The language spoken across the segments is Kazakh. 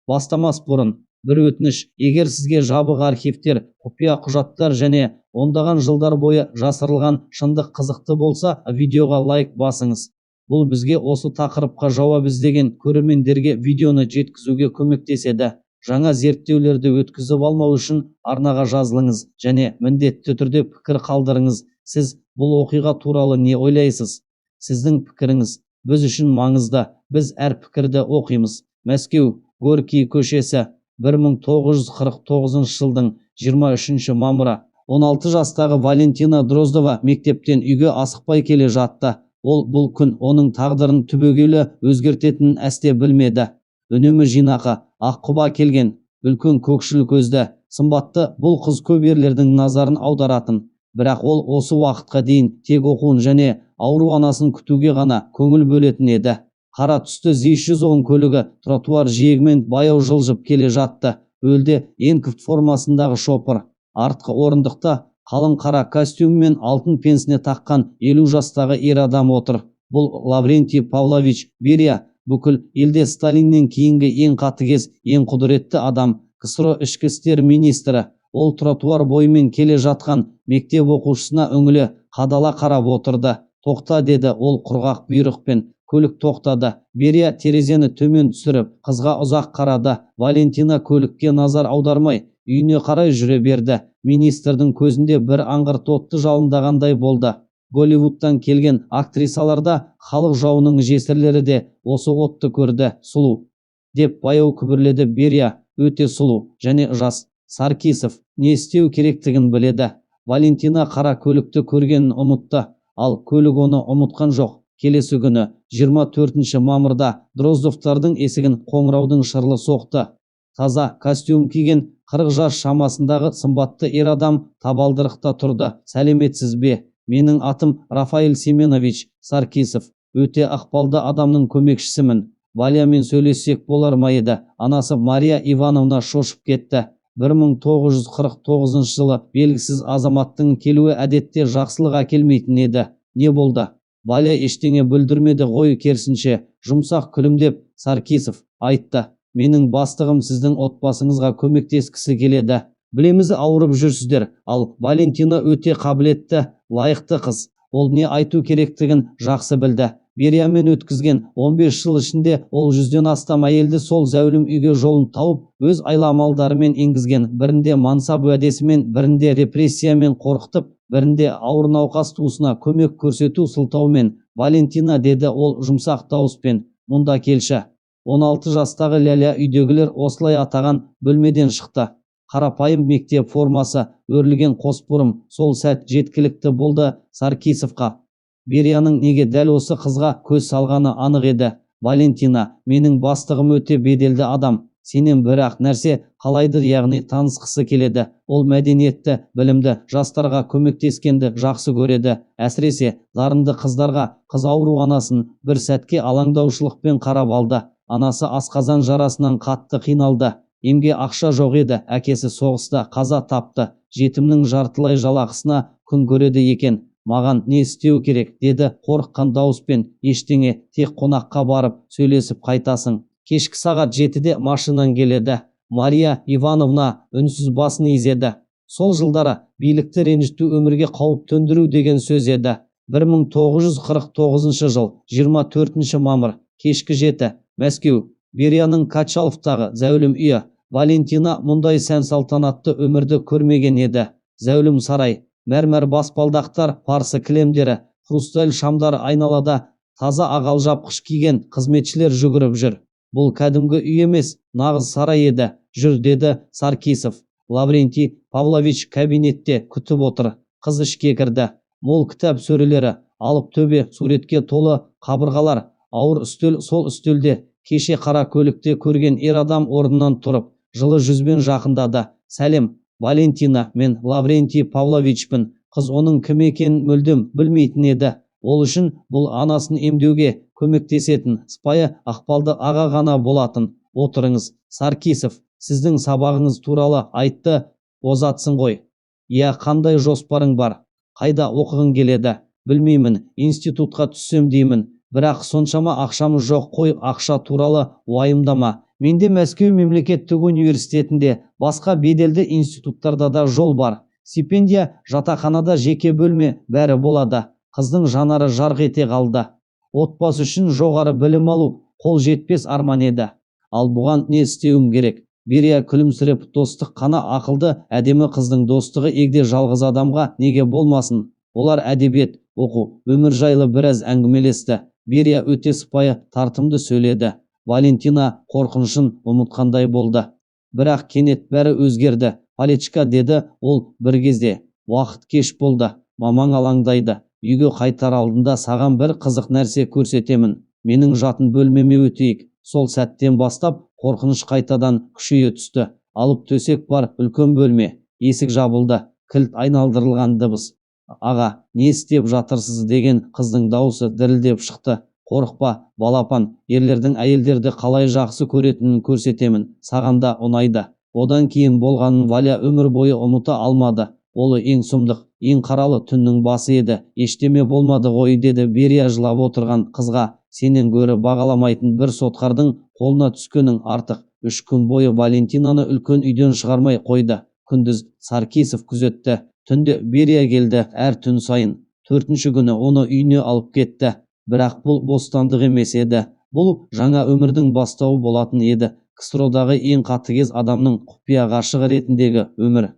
бастамас бұрын бір өтініш: егер сізге жабық архивтер, құпия құжаттар және ондаған жылдар бойы жасырылған шындық қызықты болса, видеоға лайк басыңыз. Бұл бізге осы тақырыпқа жауап іздеген көрермендерге видеоны жеткізуге көмектеседі. Жаңа зерттеулерді өткізіп алмау үшін арнаға жазылыңыз және міндетті түрде пікір қалдырыңыз. Сіз бұл оқиға туралы не ойлайсыз? Сіздің пікіріңіз біз үшін маңызды. Біз әр пікірді оқимыз. Мәскеу, Горький көшесі, 1949 жылдың 23 мамыры. 16 жастағы Валентина Дроздова мектептен үйге асықпай келе жатты. Ол бұл күн оның тағдырын түбегейлі өзгертетінін әсте білмеді. Үнемі жинақы, аққұба келген, үлкен көкшіл көзді, сымбатты бұл қыз көп ерлердің назарын аударатын. Бірақ ол осы уақытқа дейін тек оқуын және ауру анасын күтуге ғана көңіл бөлетін еді. Қара түсті ЗИС-110 көлігі тротуар жиегімен баяу жылжып келе жатты. Өлде Энкфорд формасындағы шопыр. Артқы орындықта қалың қара костюм мен алтын пенсне таққан 50 жастағы ер адам отыр. Бұл Лаврентий Павлович Берия, бүкіл елде Сталиннен кейінгі ең қатыгез, ең құдіретті адам, КСР ішкі істер министрі. Ол тротуар бойымен келе жатқан мектеп оқушысына үңіле қадала қарап отырды. Тоқта, деді ол құрғақ бұйрықпен. Көлік тоқтады. Берия терезені төмен түсіріп, қызға ұзақ қарады. Валентина көлікке назар аудармай, үйіне қарай жүре берді. Министрдің көзінде бір аңғырт отты жалындағандай болды. Голливудтан келген актрисаларда халық жауының жесірлері де осы отты көрді. Сұлу, деп баяу күбірледі Берия. Өте сұлу және жас. Саркисов не істеу керектігін біледі. Валентина қара көлікті көргенін ұмытты, ал көлік оны ұмытқан жоқ. Келесі күні 24 мамырда Дроздовтардың есігін қоңыраудың шырлы соқты. Таза костюм киген 40 жас шамасындағы сымбатты ер адам табалдырықта тұрды. Сәлеметсіз бе? Менің атым Рафаэль Семенович Саркисов. Өте ықпалды адамның көмекшісімін. Валямен сөйлессек болар ма еді? Анасы Мария Ивановна шошып кетті. 1949 жылы белгісіз азаматтың келуі әдетте жақсылық әкелмейтін еді. Не болды? Валя ештеңе бүлдірмеді ғой, керісінше жұмсақ күлімдеп Саркисов айтты: менің бастығым сіздің отбасыңызға көмектескісі келеді. Білеміз, ауырып жүрсіздер, ал Валентина өте қабілетті, лайықты қыз. Ол не айту керектігін жақсы білді. Бериямен өткізген 15 жыл ішінде ол 100-ден астам әйелді сол зәулім үйге жолын тауып, өз айла-амалдарымен енгізген. Бірінде мансап уәдесімен, бірінде репрессиямен қорқытып, бірінде ауыр науқас туысына көмек көрсету сылтаумен. Валентина, деді ол жұмсақ дауыспен, мұнда келші. 16 жастағы Ләля үйдегілер осылай атаған бөлмеден шықты. Қарапайым мектеп формасы, өрілген қосбұрым. Сол сәт жеткілікті болды Саркисовқа. Берияның неге дәл осы қызға көз салғаны анық еді. Валентина, менің бастығым өте беделді адам. Сенен бір-ақ нәрсе қалайды, яғни танысқысы келеді. Ол мәдениетті, білімді жастарға көмектескенді жақсы көреді. Әсіресе дарынды қыздарға. Қыз ауруханасын бір сәтке алаңдаушылықпен қарап алды. Анасы асқазан жарасынан қатты қиналды. Емге ақша жоқ еді. Әкесі соғыста қаза тапты. Жетімнің жартылай жалақысына күн көреді екен. Маған не істеу керек, деді қорыққан дауыспен. Ештеңе, тек қонаққа барып сөйлесіп қайтасың. Кешкі сағат 7-де машинан келеді. Мария Ивановна үнсіз басын изеді. Сол жылдары билікті ренжіту өмірге қауіп төндіру деген сөз еді. 1949 жыл 24 мамыр, кешкі 7, Мәскеу. Берияның Качаловтағы зәулім үйі. Валентина мұндай сән-салтанатты өмірді көрмеген еді. Зәулім сарай, мәрмәр баспалдақтар, парсы кілемдері, хрусталь шамдар айналада, таза ағал жапқыш киген қызметшілер жүгіріп жүр. Бұл кәдімгі үй емес, нағыз сарай еді. Жүр, деді Саркисов. Лаврентий Павлович кабинетте күтіп отыр. Қыз ішке кірді. Мол кітап сөрелері, алып төбе, суретке толы қабырғалар, ауыр үстел. Сол үстелде кеше қара көлікте көрген ер адам орнынан тұрып, жылы жүзбен жақындады. Сәлем, Валентина, мен Лаврентий Павловичпін. Қыз оның кім екенін мүлдем білмейтін еді. Ол үшін бұл анасын емдеуге көмектесетін сыпайы ықпалды аға ғана болатын. Отырыңыз, Саркисов, сіздің сабағыңыз туралы айтты, озатсың ғой. Иә, қандай жоспарың бар? Қайда оқығың келеді? Білмеймін, институтқа түссем деймін. Бірақ соншама ақшамыз жоқ қой, ақша туралы уайымдама. Менде Мәскеу мемлекеттік университетінде басқа беделді институттарда да жол бар. Стипендия, жатақханада жеке бөлме, бәрі болады. Қыздың жанары жарқ ете қалды. Отбасы үшін жоғары білім алу қол жетпес арман еді. Ал бұған не істеуім керек? Берия күлімсіреп, достық қана ақылды, әдемі қыздың достығы егде жалғыз адамға неге болмасын? Олар әдебиет, оқу, өмір жайлы біраз әңгімелесті. Берия өте сыпайы, тартымды сөйледі. Валентина қорқынышын ұмытқандай болды. Бірақ кенет бәрі өзгерді. Палечка, деді ол бір кезде. Уақыт кеш болды. Мамаң алаңдайды. Үйге қайтар алдында саған бір қызық нәрсе көрсетемін. Менің жатын бөлмеме өтейік. Сол сәттен бастап қорқыныш қайтадан күшейе түсті. Алып төсек бар, үлкен бөлме. Есік жабылды. Кілт айналдырылған дыбыс. Аға, не істеп жатырсыз деген қыздың дауысы дірілдеп шықты. Қорықпа, балапан, ерлердің әйелдерді қалай жақсы көретінін көрсетемін. Саған да ұнайды. Одан кейін болғанын Валя өмір бойы ұмыта алмады. Ол ең сұмдық, ең қаралы түннің басы еді. Ештеме болмады ғой, деді Берия жылап отырған қызға. Сенен гөрі бағаламайтын бір сотқардың қолына түскенің артық. 3 күн бойы Валентинаны үлкен үйден шығармай қойды. Күндіз Саркисов күзетті. Түнде Берия келді әр түн сайын. 4-ші күні оны үйіне алып кетті. Бірақ бұл бостандық емес еді. Бұл жаңа өмірдің бастауы болатын еді. КСРО-дағы ең қатыгез адамның құпия ғашығы ретіндегі өмір.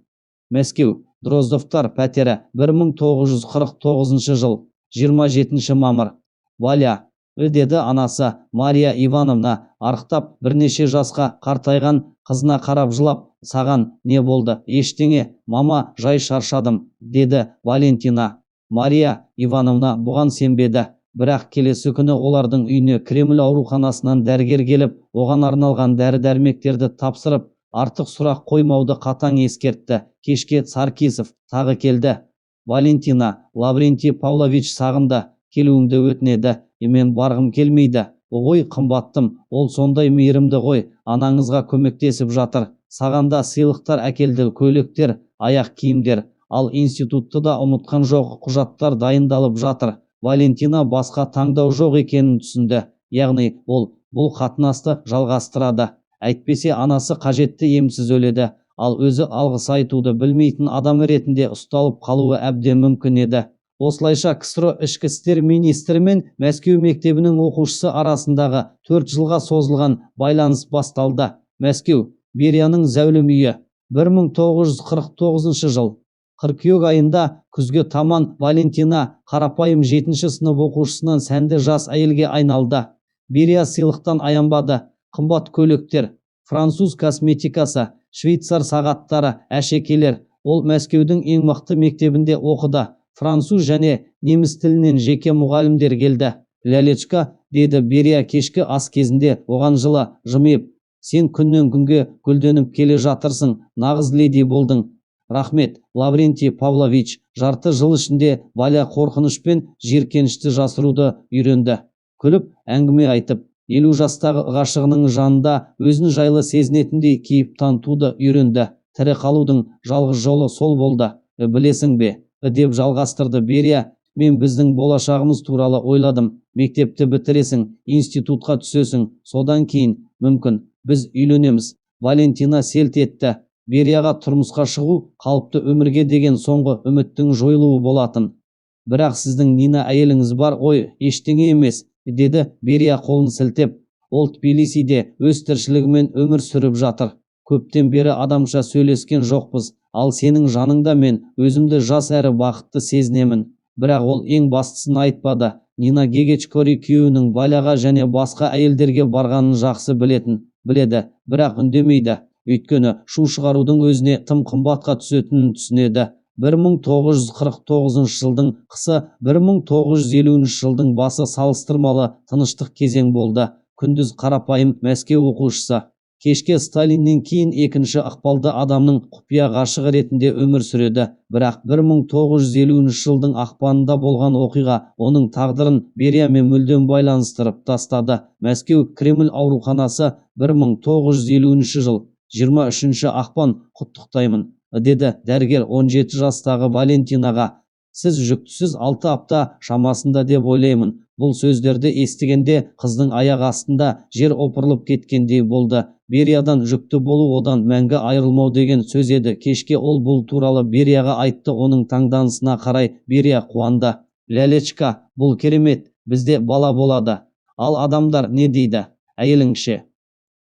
Мәскеу, Дроздовтар пәтері, 1949 жыл, 27 мамыр. Валя, деді анасы Мария Ивановна, арықтап бірнеше жасқа қартайған қызына қарап жылап. Саған не болды? Ештеңе, мама, жай шаршадым, деді Валентина. Мария Ивановна бұған сенбеді. Бірақ келесі күні олардың үйіне Кремль ауруханасынан дәрігер келіп, оған арналған дәрі-дәрмектерді тапсырып, артық сұрақ қоймауды қатаң ескертті. Кешке Саркисов тағы келді. Валентина, Лаврентий Павлович сағынды, келуіңді өтінеді. Мен барғым келмейді. Ой, қымбаттым, ол сондай мейірімді ғой, анаңызға көмектесіп жатыр. Саған да сыйлықтар әкелді, көйлектер, аяқ киімдер. Ал институтты да ұмытқан жоқ, құжаттар дайындалып жатыр. Валентина басқа таңдау жоқ екенін түсінді. Яғни ол бұл қатынасты жалғастырады. Әйтпесе анасы қажетті емсіз өледі. Ал өзі алғыс айтуды білмейтін адам ретінде ұсталып қалуы әбден мүмкін еді. Осылайша КСРО ішкі істер министрі мен Мәскеу мектебінің оқушысы арасындағы 4 жылға созылған байланыс басталды. Мәскеу, Берияның зәулім үйі. 1949 жыл. Қыркүйек айында күзге таман Валентина қарапайым 7-ші сынып оқушысынан сәнді жас әйелге айналды. Берия сыйлықтан аянбады. Қымбат көйлектер, француз косметикасы, швейцар сағаттары, әшекейлер. Ол Мәскеудің ең мықты мектебінде оқыды. Француз және неміс тілінен жеке мұғалімдер келді. Лялечка, деді Берия кешкі ас кезінде оған жылы жымиып, сен күннен күнге гүлденіп келе жатырсың, нағыз леди болдың. Рахмет, Лаврентий Павлович. Жарты жыл ішінде Валя қорқыныш пен жиіркенішті жасыруды үйренді. Күліп, әңгіме айтып, 50 жастағы ғашығының жанында өзін жайлы сезінетіндей кейіп танытуды үйренді. Тірі қалудың жалғыз жолы сол болды. Білесің бе, деп жалғастырды Берия. Мен біздің болашағымыз туралы ойладым. Мектепті бітіресің, институтқа түсесің, содан кейін мүмкін біз үйленеміз. Валентина селт етті. Берияға тұрмысқа шығу қалыпты өмірге деген соңғы үміттің жойылуы болатын. Бірақ сіздің Нина әйеліңіз бар ғой, ештеңе емес, деді Берия қолын сілтеп. Ол Тбилисиде өз тіршілігімен өмір сүріп жатыр. Көптен бері адамша сөйлескен жоқпыз. Ал сенің жаныңда мен өзімді жас әрі бақытты сезінемін. Бірақ ол ең бастысын айтпады. Нина Гегечкори күйеуінің Валяға және басқа әйелдерге барғанын жақсы біледі, бірақ үндемейді. Өйткені шу шығарудың өзіне тым қымбатқа түсетінін түсінеді. 1949 жылдың қысы 1950 жылдың басы салыстырмалы тыныштық кезең болды. Күндіз қарапайым Мәскеу оқушысы. Кешке Сталиннен кейін екінші ықпалды адамның құпия ғашығы ретінде өмір сүреді. Бірақ 1950 жылдың ақпанында болған оқиға оның тағдырын Бериямен мүлдем байланыстырып тастады. Мәскеу Кремль ауруханасы 1950 жыл 23 ақпан. Құттықтаймын, деді дәрігер 17 жастағы Валентинаға. Сіз жүктісіз 6 апта шамасында деп ойлаймын. Бұл сөздерді естігенде қыздың аяқ астында жер опырылып кеткендей болды. Бериядан жүкті болу одан мәңгі айырылмау деген сөз еді. Кешке ол бұл туралы Берияға айтты. Оның таңданысына қарай Берия қуанды. Лялечка, бұл керемет, бізде бала болады. Ал адамдар не дейді? Әйелің ше?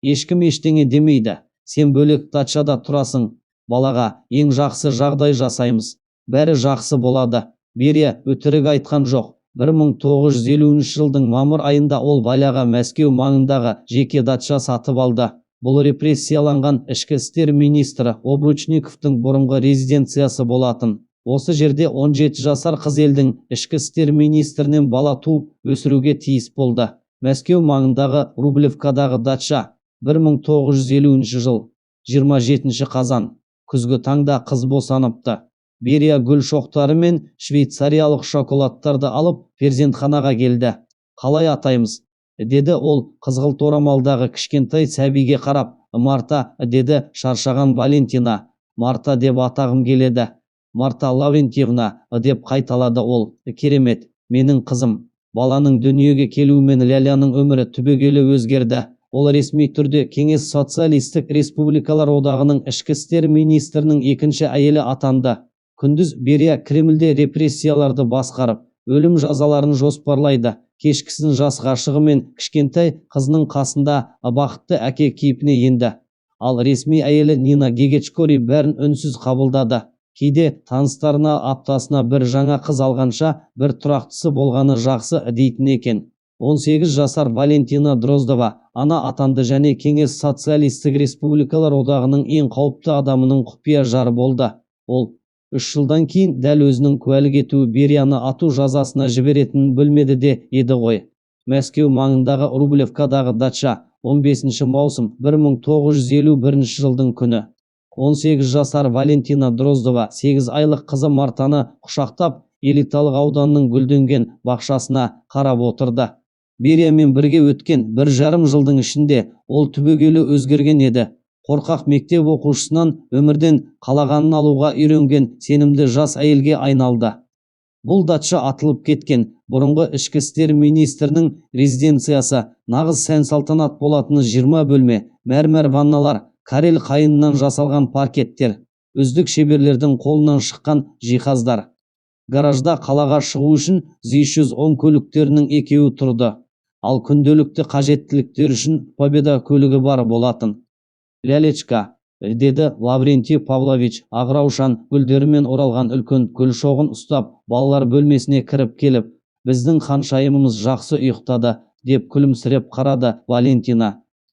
Ешкім ештеңе демейді. Сен бөлек дачада тұрасың. Балаға ең жақсы жағдай жасаймыз. Бәрі жақсы болады. Берия өтірік айтқан жоқ. 1950 жылдың мамыр айында ол Валяға Мәскеу маңындағы жеке дача сатып алды. Бұл репрессияланған ішкі істер министрі Обручниковтың бұрынғы резиденциясы болатын. Осы жерде 17 жасар қыз елдің ішкі істер министрінен бала туып өсіруге тиіс болды. Мәскеу маңындағы Рублевкадағы дача 1950 жыл 27 қазан күзгі таңда қыз босаныпты. Берия гүл шоқтары мен швейцариялық шоколадтарды алып перзентханаға келді. Қалай атаймыз? Деді ол қызғылт орамалдағы кішкентай сәбиге қарап. Марта, деді шаршаған Валентина. Марта деп атағым келеді. Марта Лаврентьевна, деп қайталады ол. Керемет, менің қызым. Баланың дүниеге келуімен Ляляның өмірі түбегейлі өзгерді. Ол ресми түрде Кеңес Социалистік Республикалар Одағының ішкі істер министрінің екінші әйелі атанды. Күндіз Берия Кремльде репрессияларды басқарып, өлім жазаларын жоспарлайды. Кешкісін жас ғашығы мен кішкентай қызының қасында бақытты әке кейпіне енді. Ал ресми әйелі Нина Гегечкори бәрін үнсіз қабылдады. Кейде таныстарына аптасына бір жаңа қыз алғанша бір тұрақтысы болғаны жақсы дейтін екен. 18 жасар Валентина Дроздова ана атанды және Кеңес Социалистік Республикалар Одағының ең қауіпті адамының құпия жары болды. Ол 3 жылдан кейін дәл өзінің куәлік етуі Берияны ату жазасына жіберетінін білмеді де еді ғой. Мәскеу маңындағы Рублевкадағы дача 15 маусым 1951 жылдың күні. 18 жасар Валентина Дроздова 8 айлық қызы Мартаны құшақтап, элиталық ауданның гүлденген бақшасына қарап отырды. Бериямен бірге өткен 1,5 жылдың ішінде ол түбегейлі өзгерген еді. Қорқақ мектеп оқушысынан өмірден қалағанын алуға үйренген сенімді жас әйелге айналды. Бұл дача атылып кеткен бұрынғы ішкі істер министрінің резиденциясы. Нағыз сән салтанат болатыны 20 бөлме, мәрмәр ванналар, карел қайынынан жасалған паркеттер, үздік шеберлердің қолынан шыққан жиһаздар. Гаражда қалаға шығу үшін ЗИС-110 көліктерінің екеуі тұрды. Ал күнделікті қажеттіліктер үшін Победа көлігі бар болатын. Лялечка, деді Лаврентий Павлович ағраушан гүлдерімен оралған үлкен гүл шоғын ұстап, балалар бөлмесіне кіріп келіп, біздің ханшайымымыз жақсы ұйықтады, деп күлімсіреп қарады Валентина.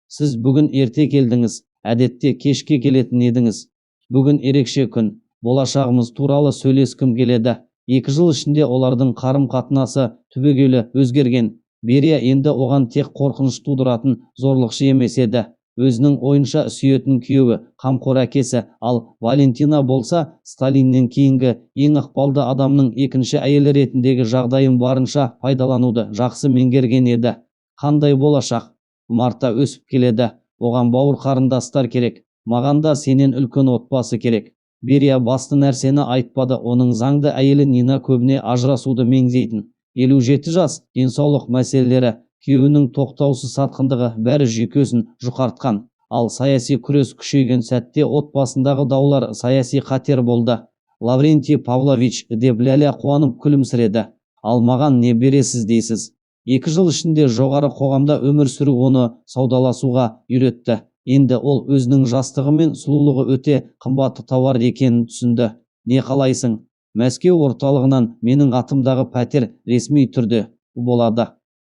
Сіз бүгін ерте келдіңіз, әдетте кешке келетін едіңіз. Бүгін ерекше күн, болашағымыз туралы сөйлескім келеді. 2 жыл ішінде олардың қарым-қатынасы түбегейлі өзгерген. Берия енді оған тек қорқыныш тудыратын зорлықшы емес еді. Өзінің ойынша сүйетін күйеуі, қамқор әкесі, ал Валентина болса Сталиннен кейінгі ең ықпалды адамның екінші әйелі ретіндегі жағдайын барынша пайдалануды жақсы меңгерген еді. Қандай болашақ? Марта өсіп келеді. Оған бауыр қарындастар керек. Маған да сенен үлкен отбасы керек. Берия басты нәрсені айтпады. Оның заңды әйелі Нина көбіне ажырасуды меңзейтін. 57 жас, денсаулық мәселелері, күйеуінің тоқтаусыз сатқындығы бәрі жүйкесін жұқартқан. Ал саяси күрес күшейген сәтте отбасындағы даулар саяси қатер болды. Лаврентий Павлович, деп Ляля қуанып күлімсіреді. Ал маған не бересіз дейсіз? 2 жыл ішінде жоғары қоғамда өмір сүру оны саудаласуға үйретті. Енді ол өзінің жастығы мен сұлулығы өте қымбат тауар екенін түсінді. Не қалайсың? Мәскеу орталығынан менің атымдағы пәтер ресми түрде болады.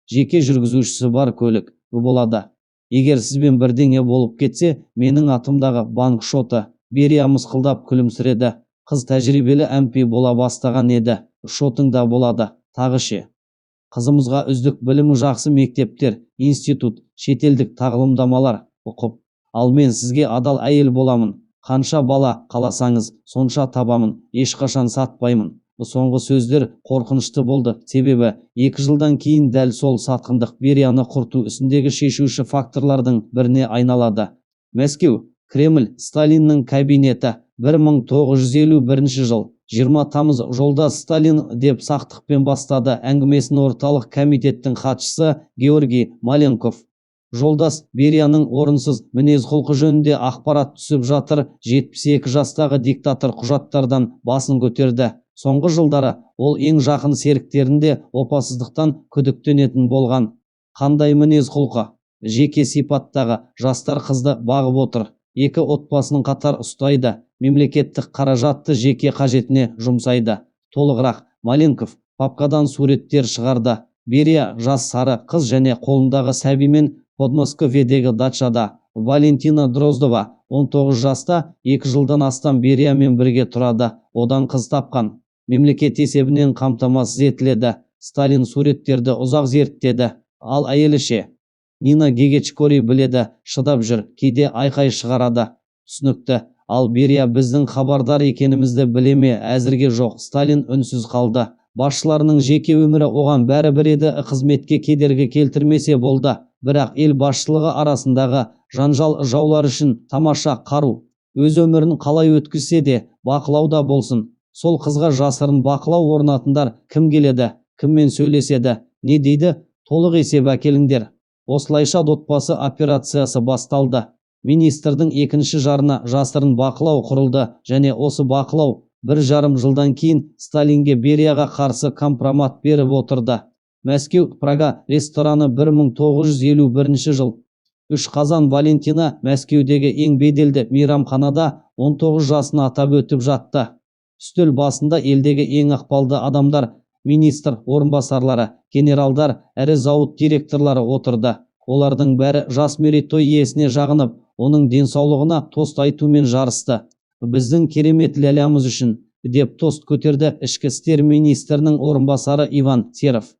Жеке жүргізушісі бар көлік болады. Егер сізбен бірдеңе болып кетсе, менің атымдағы банк шоты. Берия мысқылдап күлімсіреді. Қыз тәжірибелі әмпей бола бастаған еді. Шотыңда болады. Тағы ше? Қызымызға үздік білімі жақсы мектептер, институт, шетелдік тағылымдамалар оқып. Ал мен сізге адал әйел боламын. Қанша бала қаласаңыз, сонша табамын. Ешқашан сатпаймын. Соңғы сөздер қорқынышты болды. Себебі 2 жылдан кейін дәл сол сатқындық Берияны құрту ісіндегі шешуші факторлардың біріне айналады. Мәскеу, Кремль, Сталиннің кабинеті. 1951 жыл 20 тамыз жолдас Сталин деп сақтықпен бастады әңгімесін орталық комитеттің хатшысы Георгий Маленков. Жолдас Берияның орынсыз мінез-құлқы жөнінде ақпарат түсіп жатыр. 72 жастағы диктатор құжаттардан басын көтерді. Соңғы жылдары ол ең жақын серіктерінде опасыздықтан күдіктенетін болған. Қандай мінез-құлқы? Жеке сипаттағы жастар қызды бағып отыр. 2 отбасын қатар ұстайды. Мемлекеттік қаражатты жеке қажетіне жұмсайды. Толығырақ Маленков папкадан суреттер шығарды. Берия жас сары қыз және қолындағы сәбимен Подмосковьедегі дачада. Валентина Дроздова 19 жаста 2 жылдан астам Бериямен бірге тұрады. Одан қыз тапқан. Мемлекет есебінен қамтамасыз етіледі. Сталин суреттерді ұзақ зерттеді. Ал әйелі ше? Нина Гегечкори біледі, шыдап жүр, кейде айқай шығарады. Түсінікті. Ал Берия біздің хабардар екенімізді біле ме? Әзірге жоқ. Сталин үнсіз қалды. Басшыларының жеке өмірі оған бәрібір еді, қызметке кедергі келтірмесе болды. Бірақ ел басшылығы арасындағы жанжал жаулар үшін тамаша қару. Өз өмірін қалай өткізсе де бақылауда болсын. Сол қызға жасырын бақылау орнатындар кім келеді, кіммен сөйлеседі, не дейді? Толық есеп әкеліңдер. Осылайша отбасы операциясы басталды. Министрдің екінші жарына жасырын бақылау құрылды және осы бақылау 1,5 жылдан кейін Сталинге Берияға қарсы компромат беріп отырды. Мәскеу-Прага рестораны 1951 жыл. 3 қазан Валентина Мәскеудегі ең беделді мейрамханада 19 жасын атап өтіп жатты. Үстел басында елдегі ең ықпалды адамдар, министр орынбасарлары, генералдар, әрі зауыт директорлары отырды. Олардың бәрі жас мерейтой иесіне жағынып, оның денсаулығына тост айтумен жарысты. Біздің керемет ләлямыз үшін, деп тост көтерді ішкі істер министрінің орынбасары Иван Серов.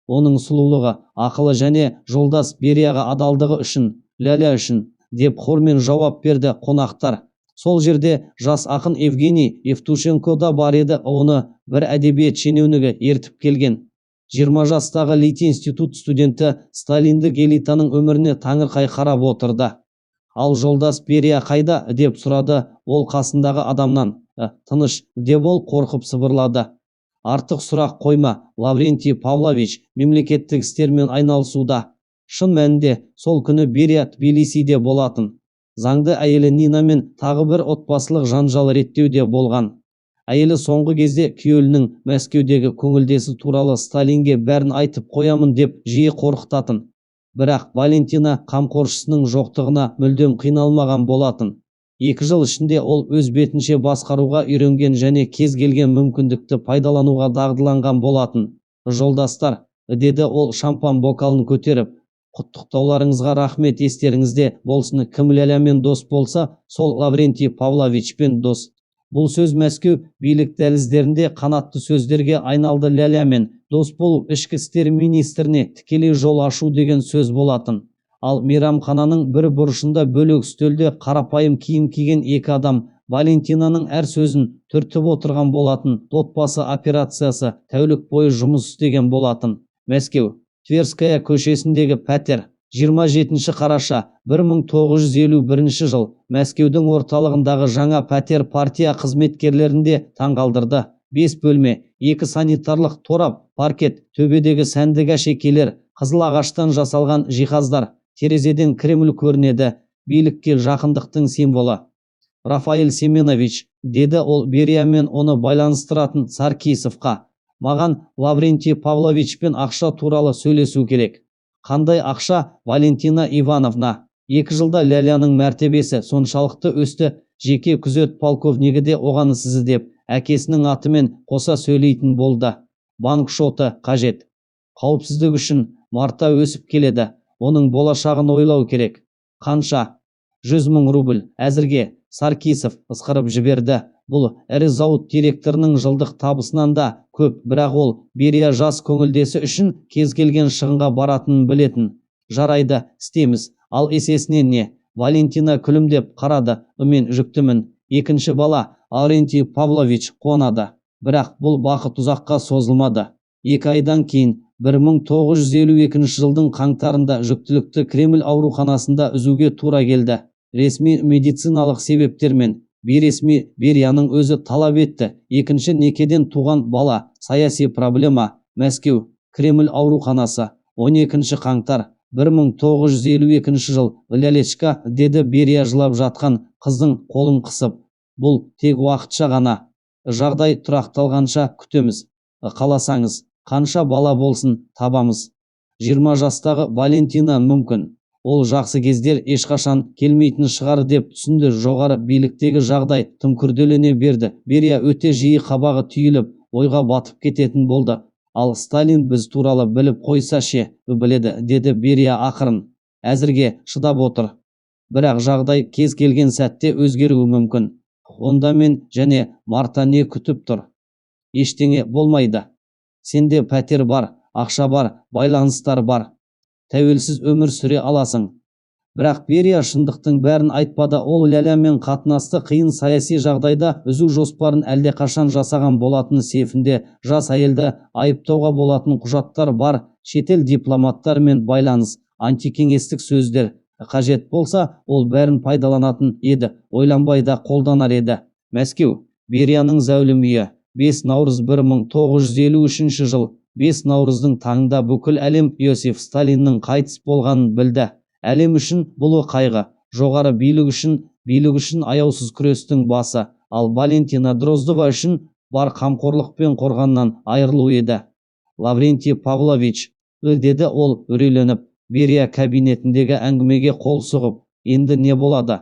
Оның сұлулығы, ақылы және жолдас Берияға адалдығы үшін, ләля үшін, деп хормен жауап берді қонақтар. Сол жерде жас ақын Евгений Евтушенко да бар еді, оны бір әдебиет шенеунігі ертіп келген. 20 жастағы Литинститут студенті Сталиндік элитаның өміріне таңырқай қарап отырды. Ал жолдас Берия қайда? Деп сұрады ол қасындағы адамнан. Тыныш, деп ол қорқып сыбырлады. Артық сұрақ қойма, Лаврентий Павлович мемлекеттік істермен айналысуда. Шын мәнінде сол күні Берия Тбилисиде болатын. Заңды әйелі Нинамен тағы бір отбасылық жанжал реттеуде болған. Әйелі соңғы кезде күйеуінің Мәскеудегі көңілдесі туралы Сталинге бәрін айтып қоямын деп жиі қорқытатын. Бірақ Валентина қамқоршысының жоқтығына мүлдем қиналмаған болатын. 2 жыл ішінде ол өз бетінше басқаруға үйренген және кез келген мүмкіндікті пайдалануға дағдыланған болатын. Жолдастар, деді ол шампан бокалын көтеріп, құттықтауларыңызға рахмет, естеріңізде болсын, кім ләлямен дос болса, сол Лаврентий Павловичпен дос. Бұл сөз Мәскеу билік дәліздерінде қанатты сөздерге айналды. Ләлямен дос болу ішкі істер министріне тікелей жол ашу деген сөз болатын. Ал мейрамхананың бір бұрышында бөлек үстелде қарапайым киім киген 2 адам Валентинаның әр сөзін түртіп отырған болатын. Отбасы операциясы тәулік бойы жұмыс істеген болатын. Мәскеу, Тверская көшесіндегі пәтер. 27 қараша 1951 жыл. Мәскеудің орталығындағы жаңа пәтер партия қызметкерлерінде таңғалдырды. 5 бөлме, 2 санитарлық торап, паркет, төбедегі сәндік әшекейлер, қызыл ағаштан жасалған жиһаздар. Терезеден Кремль көрінеді, билікке жақындықтың символы. Рафаэль Семенович, деді ол Бериямен оны байланыстыратын Саркисовқа. Маған Лаврентий Павловичпен ақша туралы сөйлесу керек. Қандай ақша, Валентина Ивановна? 2 жылда Ләляның мәртебесі соншалықты өсті, жеке күзет полковнигі де оған сізі деп әкесінің атымен қоса сөйлейтін болды. Банк шоты қажет. Қауіпсіздік үшін марта өсіп келеді. Оның болашағын ойлау керек. Қанша? 100 000 рубль. Әзірге. Саркисов ысқырып жіберді. Бұл ірі зауыт директорының жылдық табысынан да көп, бірақ ол Берия жас көңілдесі үшін кез келген шығынға баратынын білетін. Жарайды, істейміз. Ал есесінен не? Валентина күлімдеп қарады. Мен жүктімін. 2-ші бала Лаврентий Павлович қуанады. Бірақ бұл бақыт ұзаққа созылмады. 2 айдан кейін 1952 жылдың қаңтарында жүктілікті Кремль ауруханасында үзуге тура келді. Ресми медициналық себептермен бейресми Берияның өзі талап етті. Екінші некеден туған бала. Саяси проблема. Мәскеу. Кремль ауруханасы. 12 қаңтар 1952 жыл. Лялечка, деді Берия жылап жатқан қыздың қолын қысып. Бұл тек уақытша ғана. Жағдай тұрақталғанша күтеміз. Қаласаңыз, қанша бала болсын табамыз. 20 жастағы Валентина мүмкін. Ол жақсы кездер ешқашан келмейтін шығар деп түсінді. Жоғары биліктегі жағдай тым күрделене берді. Берия өте жиі қабағы түйіліп, ойға батып кететін болды. Ал Сталин біз туралы біліп қойса ше, біледі, деді Берия ақырын. Әзірге шыдап отыр. Бірақ жағдай кез келген сәтте өзгеруі мүмкін. Онда мен және Марта не күтіп тұр? Ештеңе болмайды. Сенде пәтер бар, ақша бар, байланыстар бар. Тәуелсіз өмір сүре аласың. Бірақ Берия шындықтың бәрін айтпады. Ол Лялямен қатынасты қиын саяси жағдайда үзу жоспарын әлдеқашан жасаған болатын. Сейфінде жас әйелді айыптауға болатын құжаттар бар. Шетел дипломаттарымен байланыс, антикеңестік сөздер. Қажет болса, ол бәрін пайдаланатын еді. Ойланбай да қолданар еді. Мәскеу. Берияның зәулім үйі. 5 наурыз 1953 жыл. 5 наурыздың таңында бүкіл әлем Иосиф Сталиннің қайтыс болғанын білді. Әлем үшін бұлы қайғы. Жоғары билік үшін аяусыз күрестің басы. Ал Валентина Дроздова үшін бар қамқорлық пен қорғаннан айырылу еді. Лаврентий Павлович, деді ол үрейленіп, Берия кабинетіндегі әңгімеге қол сұғып. Енді не болады?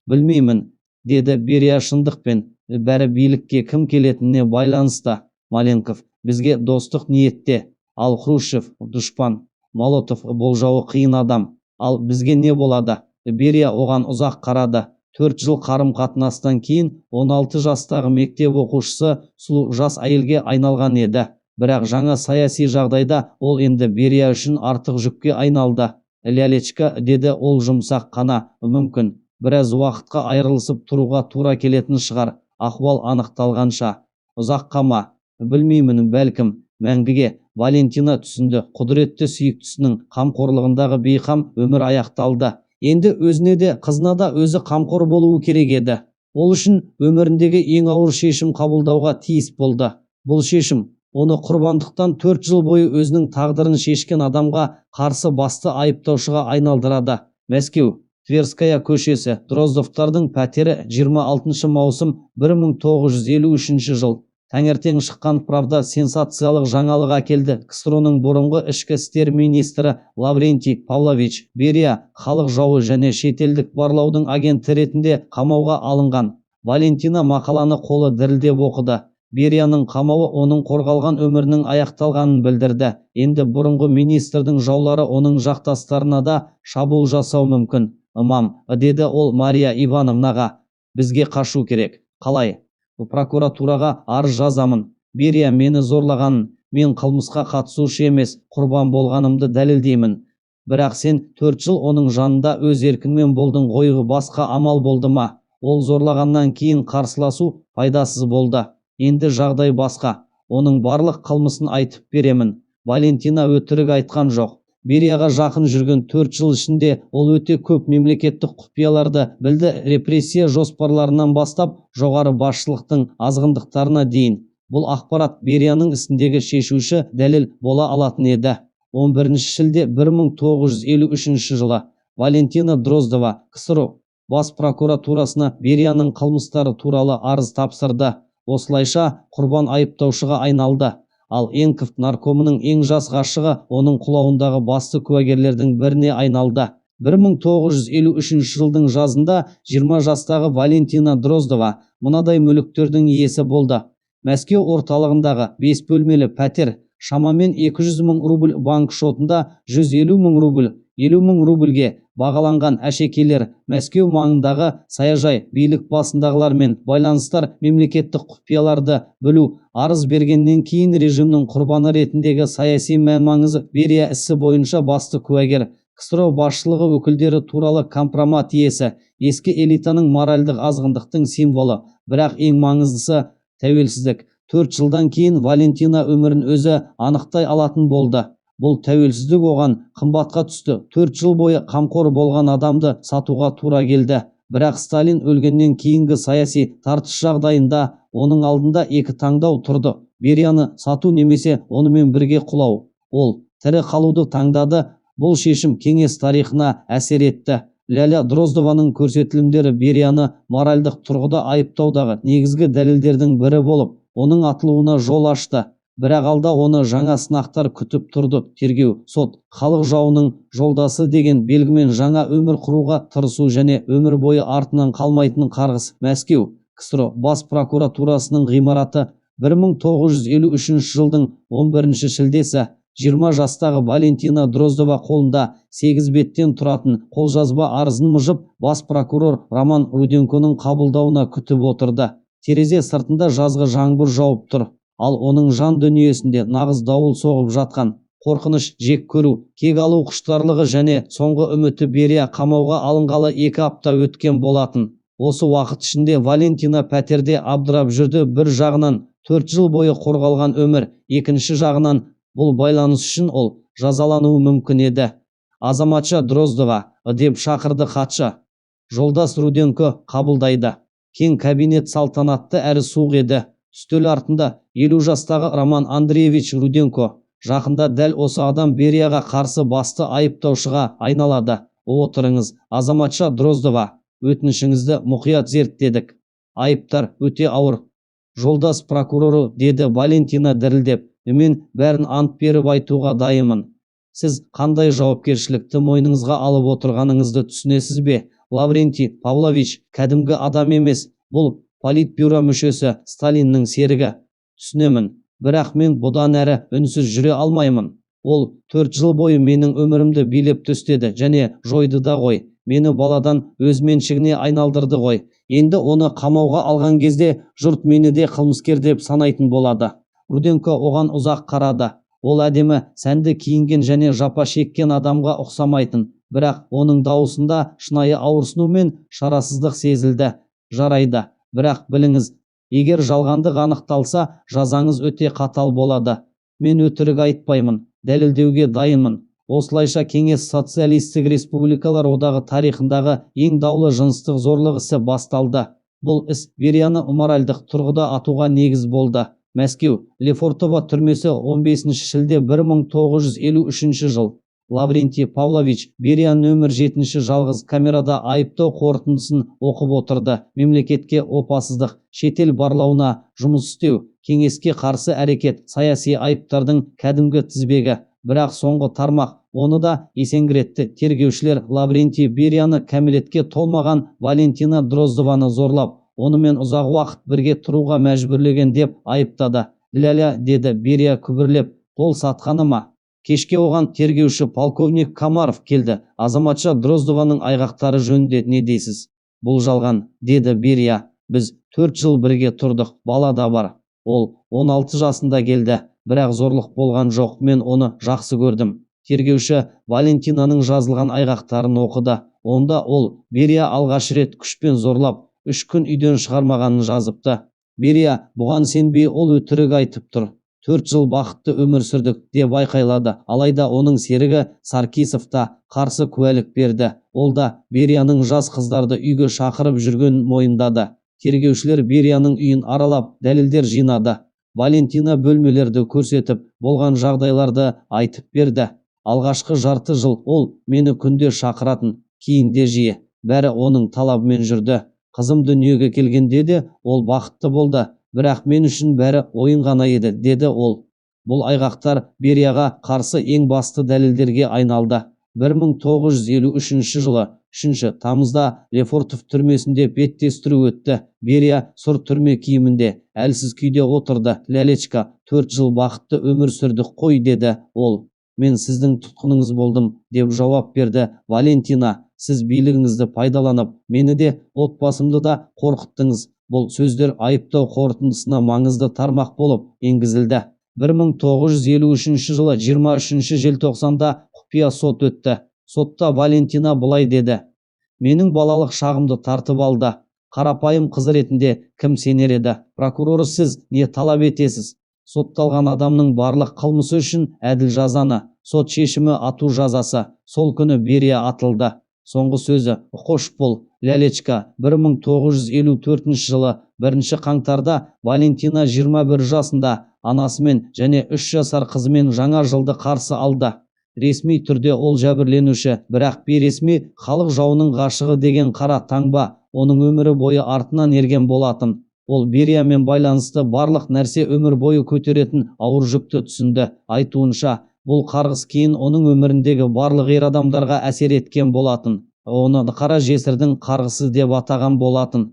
Білмеймін, деді Берия шындықпен. Бәрі билікке кім келетініне байланысты. Маленков, бізге достық ниетте. Ал Хрущев дұшпан. Молотов болжауы қиын адам. Ал бізге не болады? Берия оған ұзақ қарады. 4 жыл қарым қатынастан кейін 16 жастағы мектеп оқушысы сұлу жас әйелге айналған еді. Бірақ жаңа саяси жағдайда ол енді Берия үшін артық жүкке айналды. Лялечка, деді ол жұмсақ қана, мүмкін. Біраз уақытқа айырылысып тұруға тура келетін шығар. Ахуал анықталғанша. Ұзаққа ма? Білмеймін, бәлкім мәңгіге. Валентина түсінді. Құдіретті сүйіктісінің қамқорлығындағы бейқам өмір аяқталды. Енді өзіне де қызына да өзі қамқор болуы керек еді. Ол үшін өміріндегі ең ауыр шешім қабылдауға тиіс болды. Бұл шешім оны құрбандықтан 4 жыл бойы өзінің тағдырын шешкен адамға қарсы басты айыптаушыға айналдырады. Мәскеу. Тверская көшесі. Дроздовтардың пәтері. 26 маусым 1953 жыл. Таңертең шыққан Правда сенсациялық жаңалық әкелді. КСРО-ның бұрынғы ішкі істер министрі Лаврентий Павлович Берия халық жауы және шетелдік барлаудың агенті ретінде қамауға алынған. Валентина мақаланы қолы дірілдеп оқыды. Берияның қамауы оның қорғалған өмірінің аяқталғанын білдірді. Енді бұрынғы министрдің жаулары оның жақтастарына да шабуыл жасау мүмкін. Имам, деді ол Мария Ивановнаға, бізге қашу керек. Қалай? Прокуратураға арыз жазамын. Берия мені зорлағанын, мен қылмысқа қатысушы емес, құрбан болғанымды дәлелдеймін. Бірақ сен 4 жыл оның жанында өз еркіңмен болдың ғой, басқа амал болды ма? Ол зорлағаннан кейін қарсыласу пайдасыз болды. Енді жағдай басқа. Оның барлық қылмысын айтып беремін. Валентина өтірік айтқан жоқ. Берияға жақын жүрген 4 жыл ішінде ол өте көп мемлекеттік құпияларды білді. Репрессия жоспарларынан бастап жоғары басшылықтың азғындықтарына дейін. Бұл ақпарат Берияның ісіндегі шешуші дәлел бола алатын еді. 11 шілде 1953 жылы Валентина Дроздова КСРО бас прокуратурасына Берияның қылмыстары туралы арыз тапсырды. Осылайша құрбан айыптаушыға айналды. Ал Енков наркомының ең жас ғашығы оның құлауындағы басты куәгерлердің біріне айналды. 1953 жылдың жазында 20 жастағы Валентина Дроздова мынадай мүліктердің иесі болды. Мәскеу орталығындағы 5 бөлмелі пәтер, шамамен 200 мың рубль, банк шотында 150 мың рубль, 50 мың рубльге бағаланған әшекейлер, Мәскеу маңындағы саяжай, билік басындағылармен байланыстар, мемлекеттік құпияларды білу. Арыз бергеннен кейін режимнің құрбаны ретіндегі саяси мән-маңызы Берия ісі бойынша басты куәгер. КСРО басшылығы өкілдері туралы компромат иесі, ескі элитаның моральдық азғындықтың символы. Бірақ ең маңыздысы тәуелсіздік. 4 жылдан кейін Валентина өмірін өзі анықтай алатын болды. Бұл тәуелсіздік оған қымбатқа түсті. 4 жыл бойы қамқор болған адамды сатуға тура келді. Бірақ Сталин өлгеннен кейінгі саяси тартыс жағдайында оның алдында екі таңдау тұрды: Берияны сату немесе онымен бірге құлау. Ол тірі қалуды таңдады. Бұл шешім кеңес тарихына әсер етті. Ляля Дроздованың көрсетілімдері Берияны моральдық тұрғыда айыптаудағы негізгі дәлелдердің бірі болып, оның атылуына жол ашты. Бірақ алда оны жаңа сынақтар күтіп тұрды: тергеу, сот, халық жауының жолдасы деген белгімен жаңа өмір құруға тырысу және өмір бойы артынан қалмайтын қарғыс. Мәскеу КСР бас прокуратурасының ғимараты 1953 жылдың 11 шілдесі. 20 жастағы Валентина Дроздова қолында 8 беттен тұратын қолжазба арызын мұжып, бас прокурор Роман Руденконың қабылдауына күтіп отырды. Терезе сыртында жазғы жаңбыр жауып тұр, ал оның жан дүниесінде нағыз дауыл соғып жатқан. Қорқыныш, жек көру, кек алу құштарлығы және соңғы үміті. Берия қамауға алынғалы 2 апта өткен болатын. Осы уақыт ішінде Валентина пәтерде абдырап жүрді. Бір жағынан 4 жыл бойы қорғалған өмір, екінші жағынан бұл байланыс үшін ол жазалануы мүмкін еді. Азаматша Дроздова деп шақырды хатшы. Жолдас Руденко қабылдайды. Кең кабинет салтанатты әрі суық еді. Үстел артында 50 жастағы Роман Андреевич Руденко. Жақында дәл осы адам Берияға қарсы басты айыптаушыға айналады. Отырыңыз, азаматша Дроздова. Өтінішіңізді мұқият зерттедік. Айыптар өте ауыр. Жолдас прокуроры, деді Валентина дірілдеп. Мен бәрін ант беріп айтуға дайынмын. Сіз қандай жауапкершілікті мойныңызға алып отырғаныңызды түсінесіз бе? Лаврентий Павлович кәдімгі адам емес. Бұл политбюро мүшесі, Сталиннің серігі. Түсінемін, бірақ мен бұдан әрі үнсіз жүре алмаймын. Ол 4 жыл бойы менің өмірімді билеп төстеді және жойды да ғой. Мені баладан өз меншігіне айналдырды ғой. Енді оны қамауға алған кезде жұрт мені де қылмыскер деп санайтын болады. Руденко оған ұзақ қарады. Ол әдемі, сәнді киінген және жапа шеккен адамға ұқсамайтын, бірақ оның дауысында шынайы ауырсыну мен шарасыздық сезілді. Жарайды, бірақ біліңіз, егер жалғандық анықталса, жазаңыз өте қатал болады. Мен өтірік айтпаймын, дәлелдеуге дайынмын. Осылайша Кеңес социалистік республикалар одағы тарихындағы ең даулы жыныстық зорлық ісі басталды. Бұл іс Берияны моральдық тұрғыда атуға негіз болды. Мәскеу Лефортово түрмесі 15 шілде 1953 жыл. Лаврентий Павлович Берия нөмір 7 жалғыз камерада айыптау қорытындысын оқып отырды. Мемлекетке опасыздық, шетел барлауына жұмыс істеу, кеңеске қарсы әрекет, саяси айыптардың кәдімгі тізбегі. Бірақ соңғы тармақ оны да есеңгіретті. Тергеушілер Лаврентий Берияны кәмелетке толмаған Валентина Дроздованы зорлап, онымен ұзақ уақыт бірге тұруға мәжбүрлеген деп айыптады. Ляля, деді Берия күбірлеп, қол сатқаны ма? Кешке оған тергеуші полковник Камаров келді. Азаматша Дроздованың айғақтары жөнінде не дейсіз? Бұл жалған, деді Берия. Біз 4 жыл бірге тұрдық, бала да бар. Ол 16 жасында келді, бірақ зорлық болған жоқ, мен оны жақсы көрдім. Тергеуші Валентинаның жазылған айғақтарын оқыды. Онда ол Берия алғаш рет күшпен зорлап, 3 күн үйден шығармағанын жазыпты. Берия бұған сенбей, ол өтірік айтып тұр. 4 жыл бақытты өмір сүрдік деп айқайлады. Алайда оның серігі Саркисов та қарсы куәлік берді. Ол да Берияның жас қыздарды үйге шақырып жүргенін мойындады. Тергеушілер Берияның үйін аралап, дәлелдер жинады. Валентина бөлмелерді көрсетіп, болған жағдайларды айтып берді. Алғашқы жарты жыл ол мені күнде шақыратын, кейін де жиі. Бәрі оның талабымен жүрді. Қызым дүниеге келгенде де ол бақытты болды, бірақ мен үшін бәрі ойын ғана еді, деді ол. Бұл айғақтар Берияға қарсы ең басты дәлелдерге айналды. 1953 жылы 3 тамызда Лефортов түрмесінде беттестіру өтті. Берия сұр түрме киімінде әлсіз күйде отырды. Лялечка, 4 жыл бақытты өмір сүрдік қой, деді ол. Мен сіздің тұтқыныңыз болдым, деп жауап берді Валентина. Сіз билігіңізді пайдаланып, мені де, отбасымды да қорқыттыңыз. Бұл сөздер айыптау қорытындысына маңызды тармақ болып енгізілді. 1953 жылы 23 желтоқсанда құпия сот өтті. Сотта Валентина былай деді: менің балалық шағымды тартып алды. Қарапайым қыз ретінде кім сенер еді? Прокурор, сіз не талап етесіз? Сотталған адамның барлық қылмысы үшін әділ жазаны. Сот шешімі ату жазасы. Сол күні Берия атылды. Соңғы сөзі: қош бол, Лялечка 1954 жылы 1 қаңтарда Валентина 21 жасында анасымен және 3 жасар қызымен жаңа жылды қарсы алды. Ресми түрде ол жәбірленуші, бірақ бейресми халық жауының ғашығы деген қара таңба оның өмірі бойы артынан ерген болатын. Ол Бериямен байланысты барлық нәрсе өмір бойы көтеретін ауыр жүкті түсінді. Айтуынша, бұл қарғыс кейін оның өміріндегі барлық ер адамдарға әсер еткен болатын. Оны қара жесірдің қарғысы деп атаған болатын.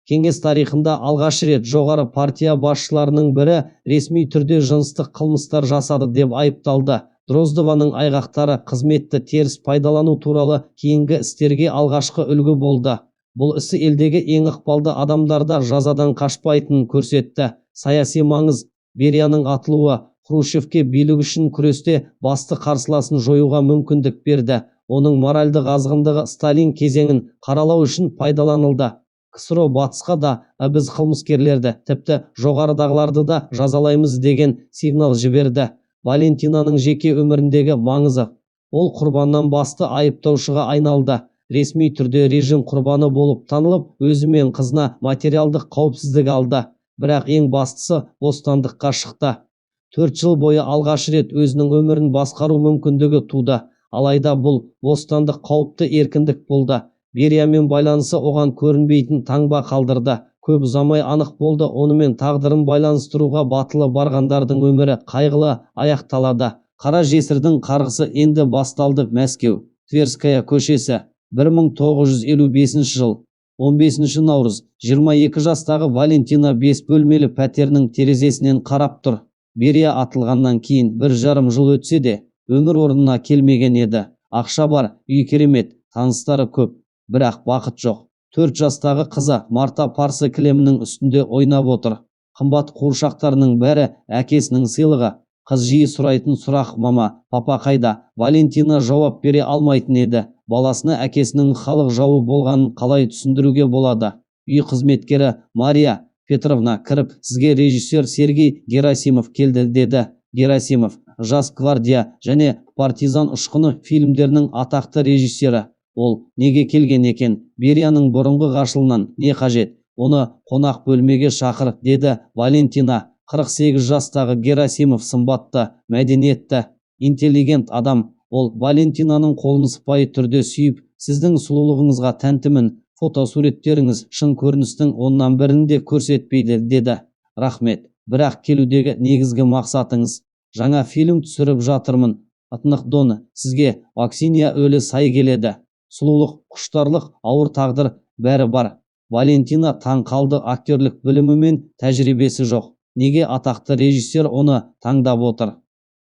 Кеңес тарихында алғаш рет жоғары партия басшыларының бірі ресми түрде жыныстық қылмыстар жасады деп айыпталды. Дроздованың айғақтары қызметті теріс пайдалану туралы кейінгі істерге алғашқы үлгі болды. Бұл ісі елдегі ең ықпалды адамдарда жазадан қашпайтынын көрсетті. Саяси маңыз: Берияның атылуы Хрущевке билік үшін күресте басты қарсыласын жоюға мүмкіндік берді. Оның моральдық азғындығы Сталин кезеңін қаралау үшін пайдаланылды. КСРО батысқа да біз қылмыскерлерді, тіпті жоғарыдағыларды да жазалаймыз деген сигнал жіберді. Валентинаның жеке өміріндегі маңызы: ол құрбаннан басты айыптаушыға айналды. Ресми түрде режим құрбаны болып танылып, өзі мен қызына материалдық қауіпсіздік алды. Бірақ ең бастысы бостандыққа шықты. 4 жыл бойы алғаш рет өзінің өмірін басқару мүмкіндігі туды. Алайда бұл бостандық қауіпті еркіндік болды. Бериямен байланысы оған көрінбейтін таңба қалдырды. Көп ұзамай анық болды, онымен тағдырын байланыстыруға батылы барғандардың өмірі қайғылы аяқталады. Қара жесірдің қарғысы енді басталды. Мәскеу, Тверская көшесі, 1955 жыл, 15 наурыз, 22 жастағы Валентина 5 бөлмелі пәтерінің терезесінен қарап тұр. Берия атылғаннан кейін 1,5 жыл өтсе де, өмір орнына келмеген еді. Ақша бар, үй керемет, таныстары көп, бірақ бақыт жоқ. 4 жастағы қызы Марта парсы кілемінің үстінде ойнап отыр. Қымбат қуыршақтарының бәрі әкесінің сыйлығы. Қыз жиі сұрайтын сұрақ: мама, папа қайда? Валентина жауап бере алмайтын еді. Баласына әкесінің халық жауы болғанын қалай түсіндіруге болады? Үй қызметкері Мария Петровна кіріп, сізге режиссер Сергей Герасимов келді деді. Герасимов «Жас гвардия» және «Партизан ұшқыны» фильмдерінің атақты режиссері. Ол неге келген екен? Берияның бұрынғы ғашылынан не қажет? Оны қонақ бөлмеге шақыр, деді Валентина. 48 жастағы Герасимов сымбатты, мәдениетті, интеллигент адам. Ол Валентинаның қолын сыпайы түрде сүйіп, сіздің сұлулығыңызға тәнтімін, фотосуреттеріңіз шын көріністің оннан бірін де көрсетпейді, деді. Рахмет, бірақ келудегі негізгі мақсатыңыз? Жаңа фильм түсіріп жатырмын. Атнық доны, сізге Аксинья өлі сай келеді. Сұлулық, құштарлық, ауыр тағдыр бәрі бар. Валентина таң қалды. Актерлік білімі мен тәжірибесі жоқ. Неге атақты режиссер оны таңдап отыр?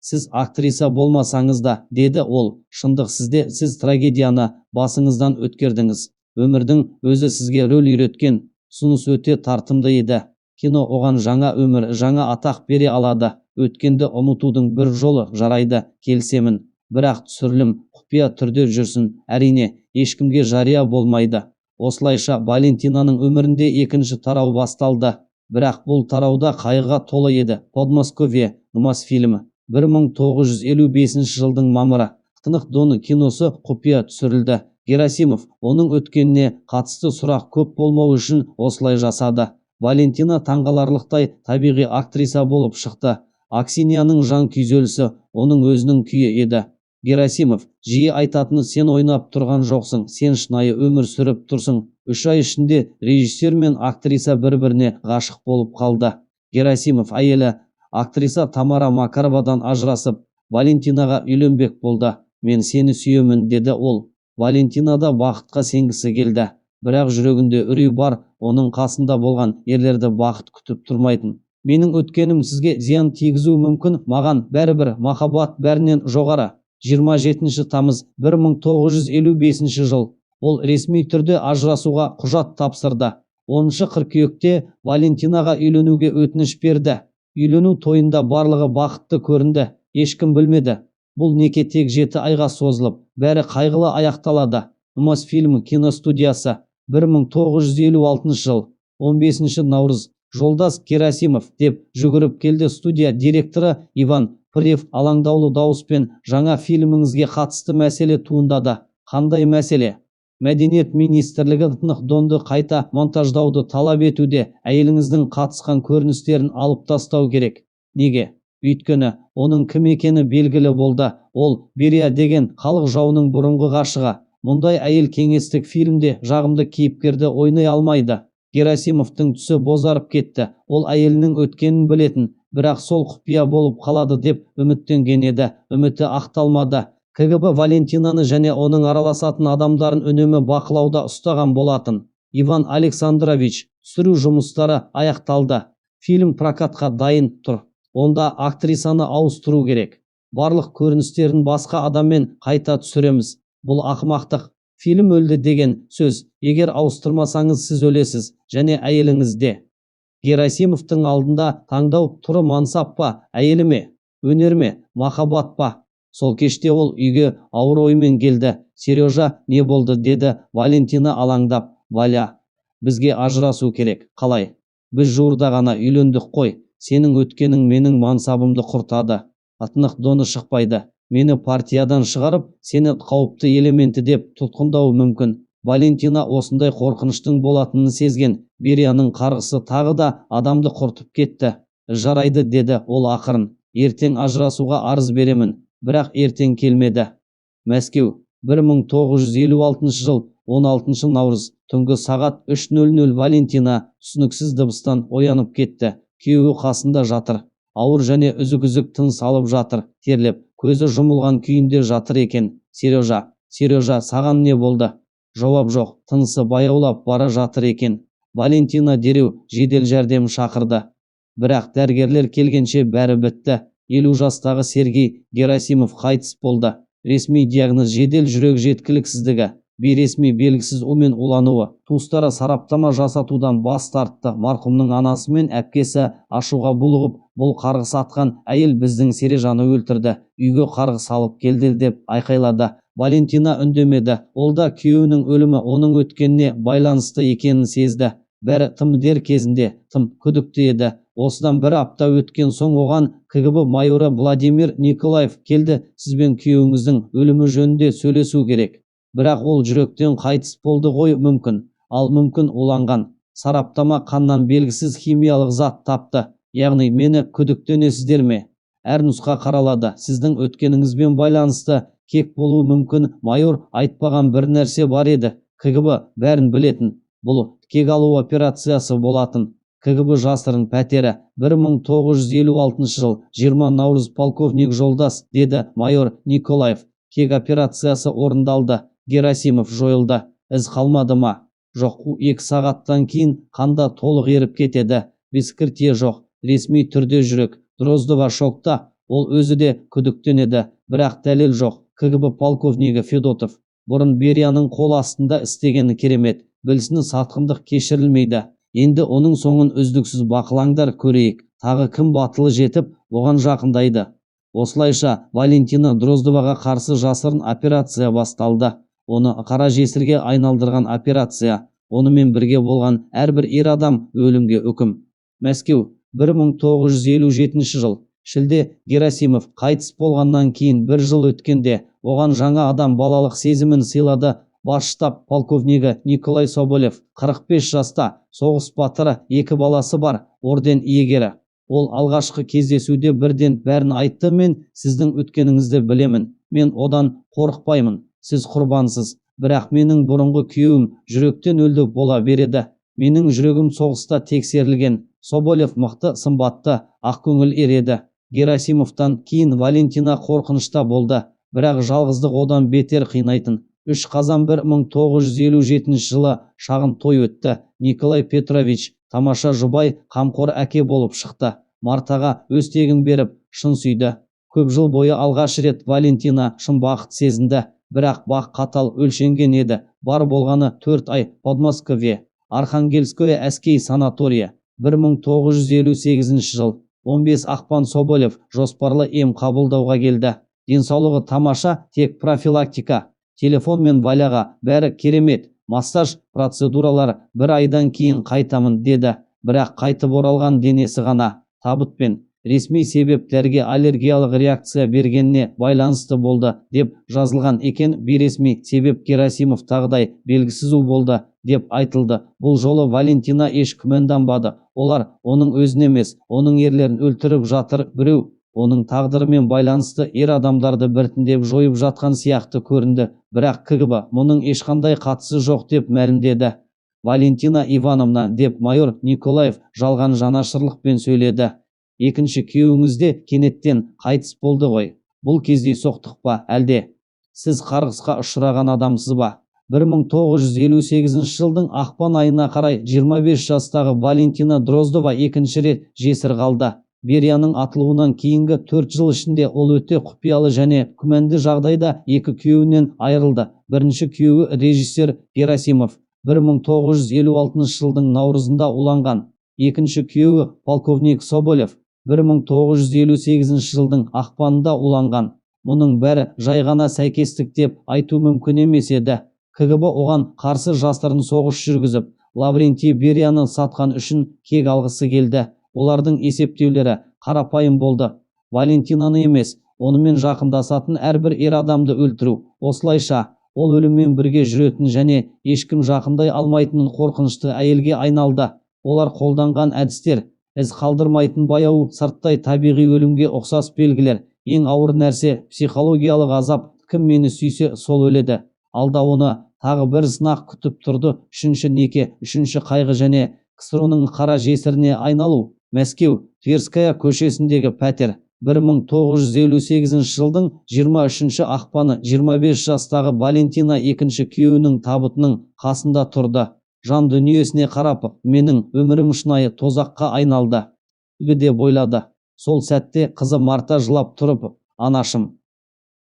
Сіз актриса болмасаңыз да, деді ол. Шындық сізде, сіз трагедияны басыңыздан өткердіңіз. Өмірдің өзі сізге рөл үйреткен. Ұсыныс өте тартымды еді. Кино оған жаңа өмір, жаңа атақ бере алады. Өткенді ұмытудың бір жолы, жарайды, келісемін. Бірақ түсірілім құпия түрде жүрсін. Әрине, ешкімге жария болмайды. Осылайша Валентинаның өмірінде екінші тарау басталды. Бірақ бұл тарауда қайғыға толы еді. Подмосковье, Мосфильмі, 1955 жылдың мамыры. Тынық доны киносы құпия түсірілді. Герасимов оның өткеніне қатысты сұрақ көп болмау үшін осылай жасады. Валентина таңғаларлықтай табиғи актриса болып шықты. Аксиньяның жан күйзелісі оның өзінің күйі еді. Герасимов жиі айтатыны: сен ойнап тұрған жоқсың, сен шынайы өмір сүріп тұрсың. 3 ай ішінде режиссер мен актриса бір-біріне ғашық болып қалды. Герасимов әйелі актриса Тамара Макаровадан ажырасып, Валентинаға үйленбек болды. Мен сені сүйемін, деді ол. Валентина да бақытқа сенгісі келді. Бірақ жүрегінде үрей бар, оның қасында болған ерлерді бақыт күтіп тұрмайтын. Менің өткенім сізге зиян тигізуі мүмкін, маған бәрібір, махаббат бәрінен жоғары. 27 тамыз 1955 жыл. Ол ресми түрде ажырасуға құжат тапсырды. 10 қыркүйекте Валентинаға үйленуге өтініш берді. Үйлену тойында барлығы бақытты көрінді. Ешкім білмеді. Бұл неке тек 7 айға созылып, бәрі қайғылы аяқталады. Мосфильм киностудиясы, 1956 жыл, 15 наурыз. Жолдас Герасимов, деп жүгіріп келді студия директоры Иван Прев. Алаңдаулы дауыспен: жаңа фильміңізге қатысты мәселе туындады. Қандай мәселе? Мәдениет министрлігі Тнхдонды қайта монтаждауды талап етуде. Әйеліңіздің қатысқан көріністерін алып тастау керек. Неге? Өйткені оның кім екені белгілі болды. Ол Берия деген халық жауының бұрынғы ғашығы. Мұндай әйел кеңестік фильмде жағымды кейіпкерді ойнай алмайды. Герасимовтың түсі бозарып кетті. Ол әйелінің өткенін білетін, бірақ сол құпия болып қалады деп үміттенген еді. Үміті ақталмады. КГБ Валентинаны және оның араласатын адамдарын үнемі бақылауда ұстаған болатын. Иван Александрович, түсіру жұмыстары аяқталды. Фильм прокатқа дайын тұр. Онда актрисаны ауыстыру керек. Барлық көріністерін басқа адаммен қайта түсіреміз. Бұл ақымақтық. Фильм өлді деген сөз. Егер ауыстырмасаңыз сіз өлесіз, және әйеліңіз де. Герасимовтың алдында таңдау тұры мансап па, әйелі ме, өнер ме, махаббат па? Сол кеште ол үйге ауыр оймен келді. Сережа, не болды деді Валентина алаңдап. Валя, бізге ажырасу керек. Қалай? Біз жуырда ғана үйлендік қой. Сенің өткенің менің мансабымды құртады. Тнхдоны шықпайды. Мені партиядан шығарып, сені қауіпті элементі деп тұтқындауы мүмкін. Валентина осындай қорқыныштың болатынын сезген. Берияның қарғысы тағы да адамды құртып кетті. Жарайды деді ол ақырын. Ертең ажырасуға арыз беремін. Бірақ ертең келмеді. Мәскеу, 1956 жыл 16 наурыз, түнгі сағат 3:00 Валентина түсініксіз дыбыстан оянып кетті. Күйеуі қасында жатыр. Ауыр және үзік-үзік тыныс алып жатыр. Терлеп, көзі жұмылған күйінде жатыр екен. Сережа, саған не болды? Жауап жоқ, тынысы баяулап бара жатыр екен. Валентина дереу жедел жәрдем шақырды. Бірақ дәрігерлер келгенше бәрі бітті. 50 жастағы Сергей Герасимов қайтыс болды. Ресми диагноз жедел жүрек жеткіліксіздігі. Бейресми белгісіз умен улануы. Туыстары сараптама жасатудан бас тартты. Марқұмның анасы мен әпкесі ашуға булығып, бұл қарғыс атқан әйел біздің Сережаны өлтірді. Үйге қарғыс алып келді деп айқайлады. Валентина үндемеді. Ол да күйеуінің өлімі оның өткеніне байланысты екенін сезді. Бәрі тым дер кезінде, тым күдікті еді. Осыдан бір апта өткен соң оған КГБ майоры Владимир Николаев келді. Сізбен күйеуіңіздің өлімі жөнінде сөйлесу керек. Бірақ ол жүректен қайтыс болды ғой мүмкін. Ал мүмкін уланған. Сараптама қаннан белгісіз химиялық зат тапты. Яғни мені күдіктенесіздер ме? Әр нұсқа қаралады. Сіздің өткеніңізбен байланысты кек болуы мүмкін. Майор айтпаған бір нәрсе бар еді. КГБ бәрін білетін. Бұл кек алу операциясы болатын. КГБ жасырын пәтері. 1956 жыл 20 наурыз полковник Жолдас, деді майор Николаев. Кек операциясы орындалды. Герасимов жойылды. Із қалмады ма? Жоқ, 2 сағаттан кейін қанда толық еріп кетеді. Бескіртие жоқ. Ресми түрде жүрек. Дроздова шокта. Ол өзі де күдіктенеді. Бірақ дәлел жоқ. КГБ полковнигі Федотов. Бұрын Берияның қол астында істегені керемет. Білсіні сатқындық кешірілмейді. Енді оның соңын үздіксіз бақылаңдар, көрейік. Тағы кім батылы жетіп, оған жақындайды. Осылайша Валентина Дроздоваға қарсы жасырын операция басталды. Оны қара жесірге айналдырған операция. Онымен бірге болған әрбір ер адам өлімге үкім. Мәскеу, 1957 жыл. Шілде. Герасимов қайтыс болғаннан кейін 1 жыл өткенде оған жаңа адам балалық сезімін сыйлады. Бас штаб полковнигі Николай Соболев, 45 жаста, соғыс батыры, 2 баласы бар, орден иегері. Ол алғашқы кездесуде бірден бәрін айтты. Мен сіздің өткеніңізді білемін. Мен одан қорықпаймын. Сіз құрбансыз. Бірақ менің бұрынғы күйеуім жүректен өлді бола береді. Менің жүрегім соғыста тексерілген. Соболев мықты, сымбатты, ақкөңіл ереді. Герасимовтан кейін Валентина қорқынышта болды. Бірақ жалғыздық одан бетер қинайтын. 3 қазан 1957 жылы шағын той өтті. Николай Петрович, тамаша жұбай, қамқор әке болып шықты. Мартаға өз тегін беріп, шын сүйді. Көп жыл бойы алғаш рет Валентина шын бақыт сезінді. Бірақ бақ қатал өлшенген еді. Бар болғаны 4 ай. Подмосковье, Архангельское әскери санатория. 1958 жыл. 15 ақпан Соболев жоспарлы ем қабылдауға келді. Денсаулығы тамаша, тек профилактика. Телефон мен Валяға бәрі керемет. Массаж процедуралар 1 айдан кейін қайтамын деді. Бірақ қайтып оралған денесі ғана табытпен. ресми себептерге аллергиялық реакция бергеніне байланысты болды деп жазылған екен. Бейресми себеп Герасимовтағыдай белгісіз болды деп айтылды. Бұл жолы Валентина еш күмәнданбады. Олар оның өзін емес, оның ерлерін өлтіріп жатыр. Біреу оның тағдырымен байланысты ер адамдарды біртіндеп жойып жатқан сияқты көрінді. Бірақ КГБ мұның ешқандай қатысы жоқ деп мәлімдеді. Валентина Ивановна, деп майор Николаев жалған жанашырлықпен сөйледі. Екінші күйеуіңізде кенеттен қайтыс болды ғой. Бұл кездейсоқтық па, әлде сіз қарғысқа ұшыраған адамсыз ба? 1958 жылдың ақпан айына қарай 25 жастағы Валентина Дроздова екінші рет жесір қалды. Берияның атылуынан кейінгі 4 жыл ішінде ол өте құпиялы және күмәнді жағдайда екі күйеуінен айырылды. Бірінші күйеуі режиссер Герасимов 1956 жылдың наурызында уланған. Екінші күйеуі полковник Соболев 1958 жылдың ақпанында уланған. Мұның бәрі жай ғана сәйкестік деп айту мүмкін емес еді. КГБ оған қарсы жасырын соғыс жүргізіп, Лаврентий Берияны сатқан үшін кек алғысы келді. Олардың есептеулері қарапайым болды. Валентинаны емес, онымен жақындасатын әрбір ер адамды өлтіру. Осылайша ол өліммен бірге жүретін және ешкім жақындай алмайтын қорқынышты әйелге айналды. Олар қолданған әдістер із қалдырмайтын баяу, сырттай табиғи өлімге ұқсас белгілер. Ең ауыр нәрсе психологиялық азап. Кім мені сүйсе сол өледі. Алда оны тағы бір сынақ күтіп тұрды. Үшінші неке, үшінші қайғы және КСРО-ның қара жесіріне айналу. Мәскеу, Тверская көшесіндегі пәтер. 1958 жылдың 23 ақпаны 25 жастағы Валентина екінші күйеуінің табытының қасында тұрды. Жан дүниесіне қарап, менің өмірім шынайы тозаққа айналды деп ойлады. Сол сәтте қызы Марта жылап тұрып, анашым,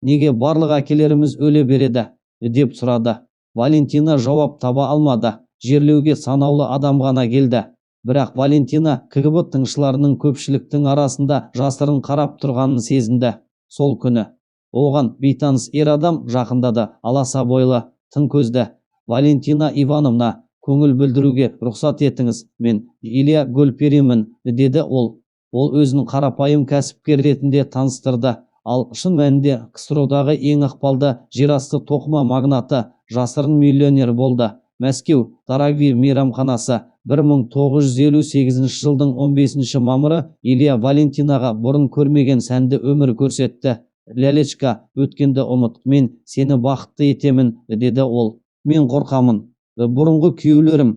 неге барлық әкелеріміз өле береді деп сұрады. Валентина жауап таба алмады. Жерлеуге санаулы адам ғана келді. Бірақ Валентина КГБ тыңшыларының көпшіліктің арасында жасырын қарап тұрғанын сезінді. Сол күні оған бейтаныс ер адам жақындады. Аласа бойлы, тың көзді. Валентина Ивановна, көңіл білдіруге рұқсат етіңіз, мен Илья Гольперимін, деді ол. Ол өзін қарапайым кәсіпкер ретінде таныстырды. Ал шын мәнінде КСРО-дағы ең ықпалды жерасты тоқыма магнаты, жасырын миллионер болды. Мәскеу Дорогвий мейрамханасы 1958 жылдың 15 мамыры Илья Валентинаға бұрын көрмеген сәнді өмір көрсетті. Лялечка, өткенді ұмыт, мен сені бақытты етемін, деді ол. Мен қорқамын. Бұрынғы күйеулерім,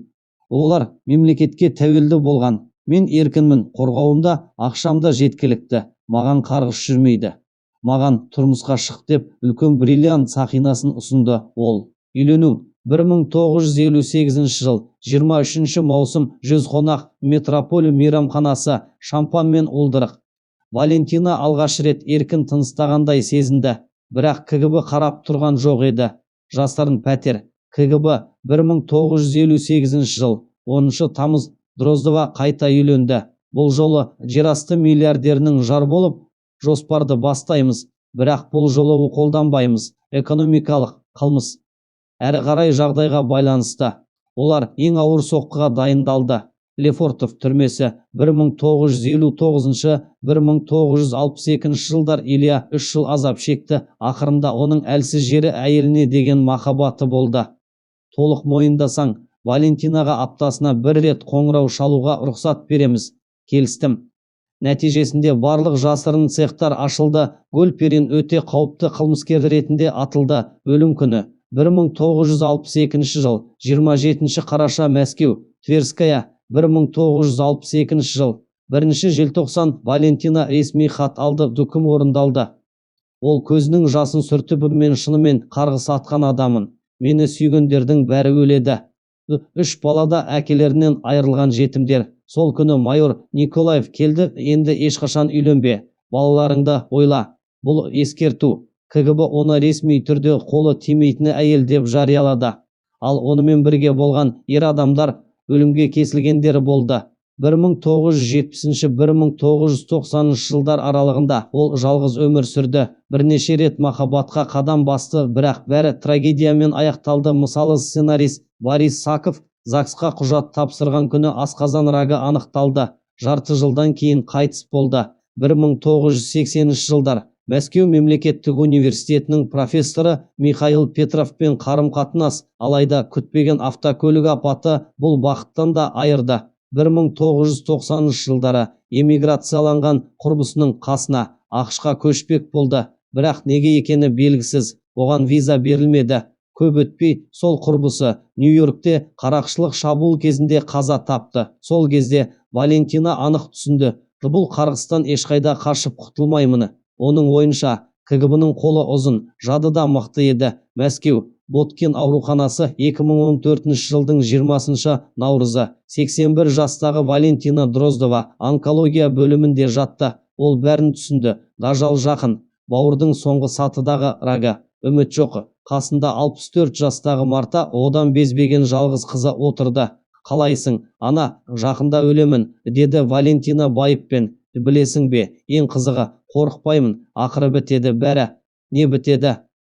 олар мемлекетке тәуелді болған. Мен еркінмін, қорғауымда, ақшамда жеткілікті. Маған қарғыс жүрмейді. Маған тұрмысқа шық деп үлкен бриллиант сақинасын ұсынды ол. Үйлену 1958 жыл 23 маусым 100 қонақ метрополь мейрамханасы, шампан мен уылдырық. Валентина алғаш рет еркін тыныстағандай сезінді. Бірақ КГБ қарап тұрған жоқ еді. Жасырын пәтер. КГБ 1958 жыл 10 тамыз Дроздова қайта үйленді. Бұл жолы жерасты миллиардерінің жар болып, жоспарды бастаймыз. Бірақ бұл жолы қолданбаймыз. Экономикалық қылмыс. Әрі қарай жағдайға байланысты. Олар ең ауыр соққыға дайындалды. Лефортов түрмесі 1959-1962 жылдар. Илья 3 жыл азап шекті. Ақырында оның әлсіз жері әйеліне деген махаббаты болды. Толық мойындасаң, Валентинаға аптасына бір рет қоңырау шалуға рұқсат береміз. Келістім. Нәтижесінде барлық жасырын цехтар ашылды. Гольперин өте қауіпті қылмыскер ретінде атылды. Өлім күні 1962 жыл 27 қараша Мәскеу, Тверская. 1962 жыл 1 желтоқсан Валентина ресми хат алды. Үкім орындалды. Ол көзінің жасын сүртіп, мен шынымен қарғыс атқан адамын. Мені сүйгендердің бәрі өледі. 3 балада әкелерінен айырылған жетімдер. Сол күні майор Николаев келді. Енді ешқашан үйленбе. Балаларыңды ойла. Бұл ескерту. КГБ оны ресми түрде қолы тимейтін әйел деп жариялады. Ал онымен бірге болған ер адамдар өлімге кесілгендері болды. 1970-1990 жылдар аралығында ол жалғыз өмір сүрді. Бірнеше рет махаббатқа қадам басты, бірақ бәрі трагедиямен аяқталды. Мысалы, сценарист Борис Саков ЗАГСқа құжат тапсырған күні асқазан рагы анықталды. Жарты жылдан кейін қайтыс болды. 1980 жылдар Мәскеу мемлекеттік университетінің профессоры Михаил Петровпен қарым-қатынас, алайда күтпеген автокөлік апаты бұл бақыттан да айырды. 1990 жылдары эмиграцияланған құрбысының қасына ақш-қа көшпек болды, бірақ неге екені белгісіз, оған виза берілмеді. Көп өтпей сол құрбысы Нью-Йоркте қарақшылық шабуыл кезінде қаза тапты. Сол кезде Валентина анық түсінді, бұл қарғыстан ешқайда қашып құтылмаймыны. Оның ойынша КГБ-ның қолы ұзын, жады да мықты еді. Мәскеу Боткин ауруханасы 2014 жылдың 20 наурызы 81 жастағы Валентина Дроздова онкология бөлімінде жатты. Ол бәрін түсінді. Ажал жақын. Бауырдың соңғы сатыдағы рагы. Үміт жоқ. Қасында 64 жастағы Марта одан безбеген жалғыз қызы отырды. Қалайсың, ана, жақында өлемін, деді Валентина байыппен. Білесің бе, ең қызығы, қорықпаймын, ақыры бітеді бәрі. Не бітеді?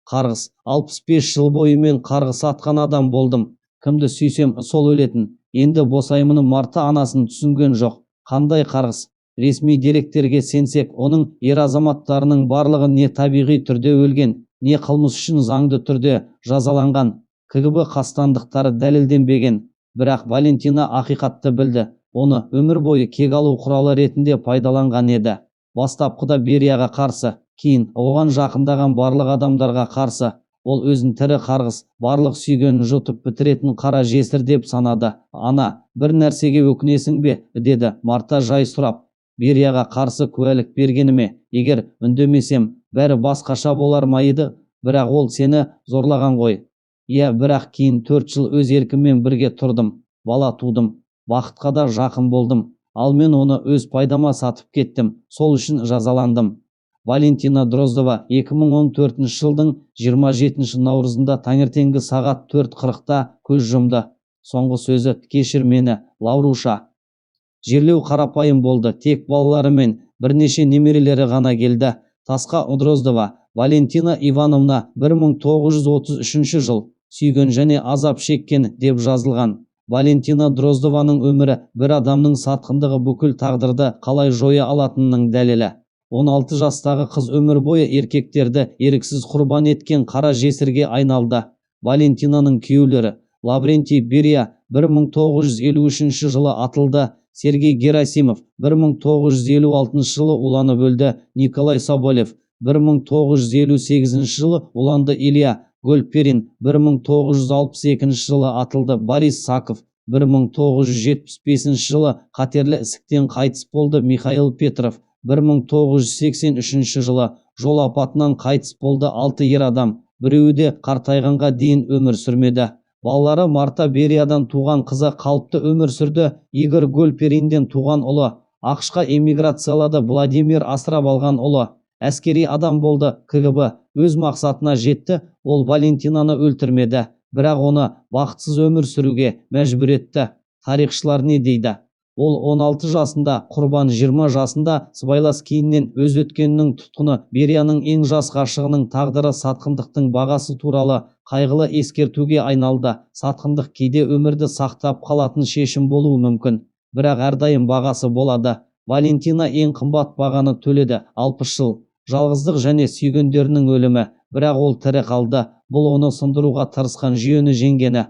Қарғыс. 65 жыл бойы мен қарғыс атқан адам болдым. Кімді сүйсем, сол өлетін. Енді босаймыны Марта анасын түсінген жоқ. Қандай қарғыс? Ресми деректерге сенсек, оның ер азаматтарының барлығы не табиғи түрде өлген, не қылмыс үшін заңды түрде жазаланған. КГБ қастандықтары дәлелденбеген. Бірақ Валентина ақиқатты білді. Оны өмір бойы кек алу құралы ретінде пайдаланған еді. Бастапқыда Берияға қарсы, кейін оған жақындаған барлық адамдарға қарсы. Ол өзін тірі қарғыс, барлық сүйгенін жұтып бітіретін қара жесір деп санады. Ана, бір нәрсеге өкінесің бе, деді Марта жай сұрап. Берияға қарсы куәлік бергеніме, егер үндемесем, бәрі басқаша болар ма еді, бірақ ол сені зорлаған ғой. Иә, бірақ кейін 4 жыл өз еркіммен бірге тұрдым, бала тудым, бақытқа да жақын болдым, ал мен оны өз пайдама сатып кеттім, сол үшін жазаландым. Валентина Дроздова 2014 жылдың 27 наурызында таңертеңгі сағат 4:40-та көз жұмды. Соңғы сөзі: кешір мені, Лауруша. Жерлеу қарапайым болды, тек балалары мен бірнеше немерелері ғана келді. Тасқа Дроздова Валентина Ивановна 1933 жыл сүйген және азап шеккен деп жазылған. Валентина Дроздованың өмірі бір адамның сатқындығы бүкіл тағдырды қалай жоя алатынының дәлелі. 16 жастағы қыз өмір бойы еркектерді еріксіз құрбан еткен қара жесірге айналды. Валентинаның күйеулері Лаврентий Берия 1953 жылы атылды. Сергей Герасимов 1956 жылы уланып өлді. Николай Соболев 1958 жылы уланды. Илья Гольперин 1962 жылы атылды. Борис Саков 1975 жылы қатерлі ісіктен қайтыс болды. Михаил Петров 1983 жылы жол апатынан қайтыс болды. 6 ер адам, біреуі де қартайғанға дейін өмір сүрмеді. Балалары Марта Бериядан туған қызы қалыпты өмір сүрді. Игорь Гольперинден туған ұлы ақш-қа эмиграциялады. Владимир асырап алған ұлы әскери адам болды. КГБ өз мақсатына жетті. Ол Валентинаны өлтірмеді, бірақ оны бақытсыз өмір сүруге мәжбүр етті. Тарихшылар не дейді? Ол 16 жасында, құрбан 20 жасында сыбайлас кейіннен өз өткенінің тұтқыны. Берияның ең жас ғашығының тағдыры сатқындықтың бағасы туралы қайғылы ескертуге айналды. Сатқындық кейде өмірді сақтап қалатын шешім болуы мүмкін, бірақ әрдайым бағасы болады. Валентина ең қымбат бағаны төледі. 60 жыл жалғыздық және сүйгендерінің өлімі, бірақ ол тірі қалды. Бұл оны сындыруға тырысқан жүйені жеңгені.